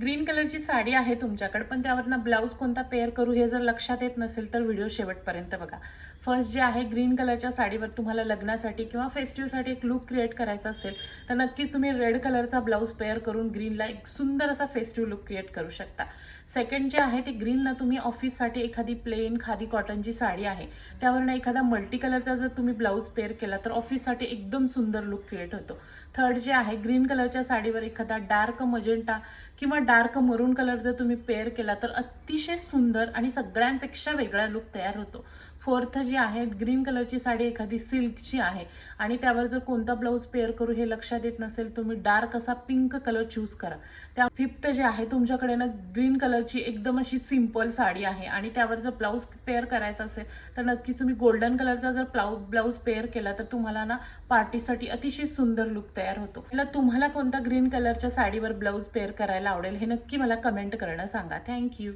Green कलरची साडी आहे तुमच्याकडे, पण त्यावर ना ब्लाऊज कोणता पेअर करू हे जर लक्षात येत नसेल तर व्हिडिओ शेवटपर्यंत बघा. फर्स्ट जे आहे, ग्रीन कलरच्या साडीवर तुम्हाला लग्नासाठी किंवा फेस्टिव्हसाठी एक लुक क्रिएट करायचा असेल तर नक्कीच तुम्ही रेड कलरचा ब्लाऊज पेअर करून ग्रीनला एक सुंदर असा फेस्टिव्ह लुक क्रिएट करू शकता. सेकंड जे आहे ते ग्रीनला तुम्ही ऑफिससाठी एखादी प्लेन खादी कॉटनची साडी आहे त्यावर ना एखादा मल्टी कलरचा जर तुम्ही ब्लाऊज पेअर केला तर ऑफिससाठी एकदम सुंदर लुक क्रिएट होतो. थर्ड जे आहे, ग्रीन कलरच्या साडीवर एखादा डार्क मजेंटा किंवा डार्क मरून कलर जर तुम्ही पेअर केला तर अतिशय सुंदर आणि सगळ्यांपेक्षा वेगळा लुक तयार होतो. फोर्थ जी आहे, ग्रीन कलरची साडी एखादी सिल्कची आहे आणि त्यावर जर कोणता ब्लाऊज पेअर करू हे लक्षात येत नसेल, तुम्ही डार्क असा पिंक कलर चूज करा. त्या फिफ्थ जे आहे, तुमच्याकडे ना ग्रीन कलरची एकदम अशी सिंपल साडी आहे आणि त्यावर जर ब्लाऊज पेअर करायचा असेल तर नक्कीच तुम्ही गोल्डन कलरचा जर ब्लाऊज पेअर केला तर तुम्हाला ना पार्टीसाठी अतिशय सुंदर लुक तयार होतो. तुम्हाला कोणता ग्रीन कलरच्या साडीवर ब्लाऊज पेअर करायला आवडेल हे नक्की मला कमेंट करणं सांगा. थँक्यू.